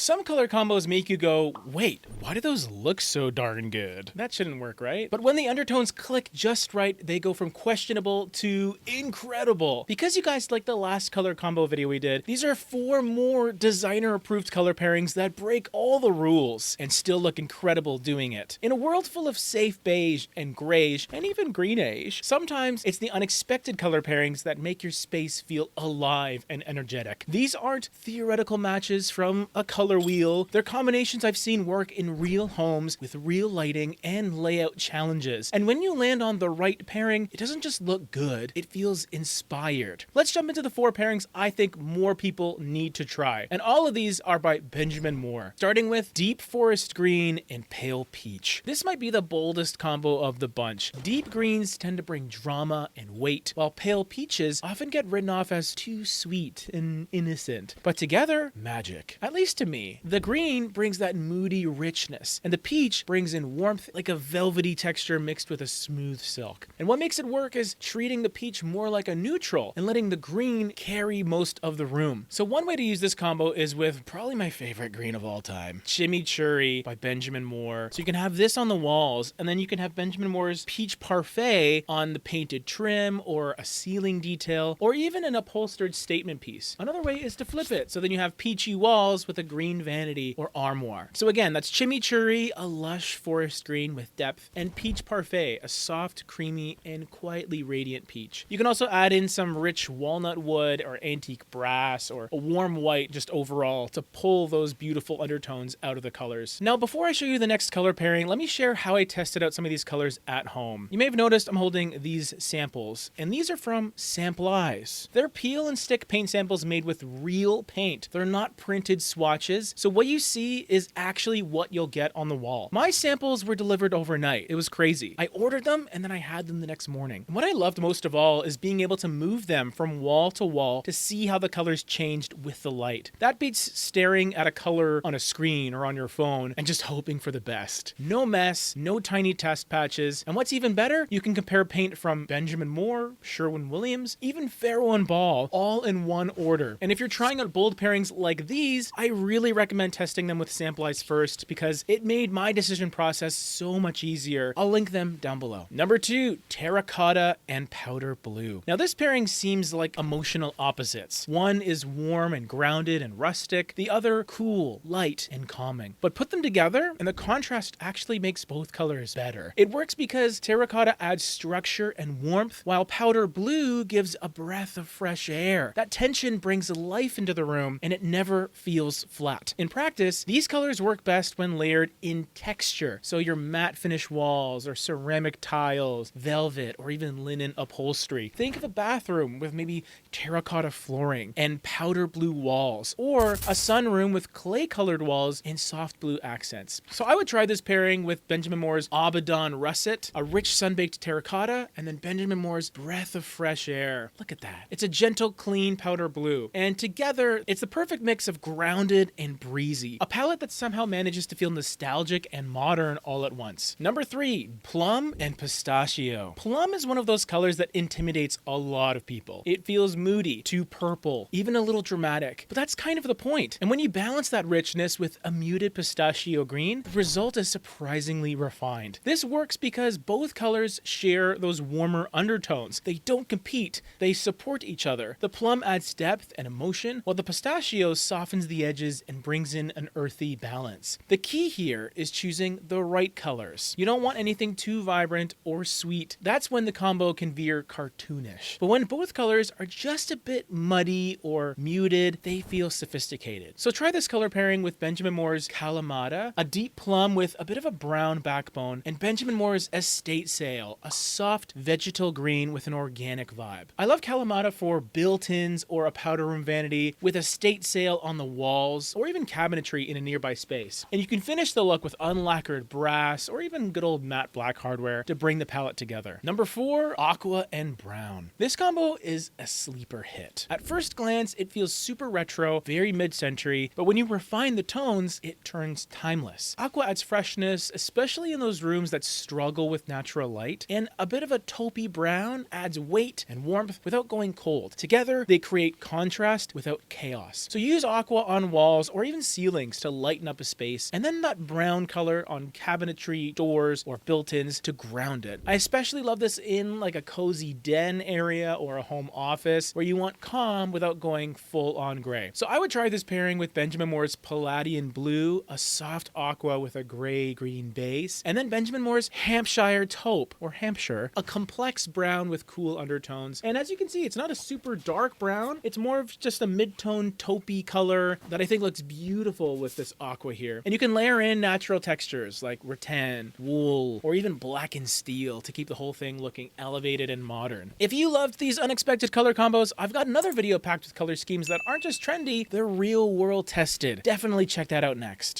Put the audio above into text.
Some color combos make you go, wait, why do those look so darn good? That shouldn't work, right? But when the undertones click just right, they go from questionable to incredible. Because you guys like the last color combo video we did, these are 4 more designer approved color pairings that break all the rules and still look incredible doing it. In a world full of safe beige and grayish and even greenish, sometimes it's the unexpected color pairings that make your space feel alive and energetic. These aren't theoretical matches from a color wheel. They're combinations I've seen work in real homes with real lighting and layout challenges. And when you land on the right pairing, it doesn't just look good, it feels inspired. Let's jump into the 4 pairings I think more people need to try. And all of these are by Benjamin Moore, starting with Deep Forest Green and Pale Peach. This might be the boldest combo of the bunch. Deep greens tend to bring drama and weight, while pale peaches often get written off as too sweet and innocent. But together, magic. At least to me. The green brings that moody richness, and the peach brings in warmth like a velvety texture mixed with a smooth silk. And what makes it work is treating the peach more like a neutral and letting the green carry most of the room. So one way to use this combo is with probably my favorite green of all time, Chimichurri by Benjamin Moore. So you can have this on the walls, and then you can have Benjamin Moore's peach parfait on the painted trim or a ceiling detail, or even an upholstered statement piece. Another way is to flip it, so then you have peachy walls with a green vanity or armoire. So again, that's Chimichurri, a lush forest green with depth, and peach parfait, a soft, creamy, and quietly radiant peach. You can also add in some rich walnut wood or antique brass or a warm white just overall to pull those beautiful undertones out of the colors. Now, before I show you the next color pairing, let me share how I tested out some of these colors at home. You may have noticed I'm holding these samples, and these are from Sample Eyes. They're peel and stick paint samples made with real paint. They're not printed swatches, so what you see is actually what you'll get on the wall. My samples were delivered overnight. It was crazy. I ordered them and then I had them the next morning. And what I loved most of all is being able to move them from wall to wall to see how the colors changed with the light. That beats staring at a color on a screen or on your phone and just hoping for the best. No mess, no tiny test patches, and what's even better, you can compare paint from Benjamin Moore, Sherwin-Williams, even Farrow and Ball, all in one order. And if you're trying out bold pairings like these, I really recommend testing them with Sample Eyes first because it made my decision process so much easier. I'll link them down below. Number 2, Terracotta and Powder Blue. Now this pairing seems like emotional opposites. One is warm and grounded and rustic, the other cool, light, and calming. But put them together and the contrast actually makes both colors better. It works because Terracotta adds structure and warmth, while Powder Blue gives a breath of fresh air. That tension brings life into the room and it never feels flat. In practice, these colors work best when layered in texture. So your matte finish walls or ceramic tiles, velvet, or even linen upholstery. Think of a bathroom with maybe terracotta flooring and powder blue walls, or a sunroom with clay colored walls and soft blue accents. So I would try this pairing with Benjamin Moore's Abaddon Russet, a rich sun-baked terracotta, and then Benjamin Moore's Breath of Fresh Air. Look at that. It's a gentle, clean powder blue. And together, it's the perfect mix of grounded and breezy. A palette that somehow manages to feel nostalgic and modern all at once. Number 3, Plum and Pistachio. Plum is one of those colors that intimidates a lot of people. It feels moody, too purple, even a little dramatic. But that's kind of the point. And when you balance that richness with a muted pistachio green, the result is surprisingly refined. This works because both colors share those warmer undertones. They don't compete, they support each other. The plum adds depth and emotion, while the pistachio softens the edges and brings in an earthy balance. The key here is choosing the right colors. You don't want anything too vibrant or sweet. That's when the combo can veer cartoonish. But when both colors are just a bit muddy or muted, they feel sophisticated. So try this color pairing with Benjamin Moore's Calamada, a deep plum with a bit of a brown backbone, and Benjamin Moore's Estate Sale, a soft vegetal green with an organic vibe. I love Calamada for built-ins or a powder room vanity with Estate Sale on the walls or even cabinetry in a nearby space. And you can finish the look with unlacquered brass or even good old matte black hardware to bring the palette together. Number 4, Aqua and Brown. This combo is a sleeper hit. At first glance, it feels super retro, very mid-century, but when you refine the tones, it turns timeless. Aqua adds freshness, especially in those rooms that struggle with natural light, and a bit of a taupey brown adds weight and warmth without going cold. Together, they create contrast without chaos. So use Aqua on walls walls or even ceilings to lighten up a space, and then that brown color on cabinetry, doors, or built-ins to ground it. I especially love this in like a cozy den area or a home office where you want calm without going full on gray. So I would try this pairing with Benjamin Moore's Palladian Blue, a soft aqua with a gray-green base, and then Benjamin Moore's Hampshire Taupe, or Hampshire, a complex brown with cool undertones. And as you can see, it's not a super dark brown. It's more of just a mid-tone taupey color that I think looks beautiful with this aqua here. And you can layer in natural textures like rattan, wool, or even blackened steel to keep the whole thing looking elevated and modern. If you loved these unexpected color combos, I've got another video packed with color schemes that aren't just trendy, they're real world tested. Definitely check that out next.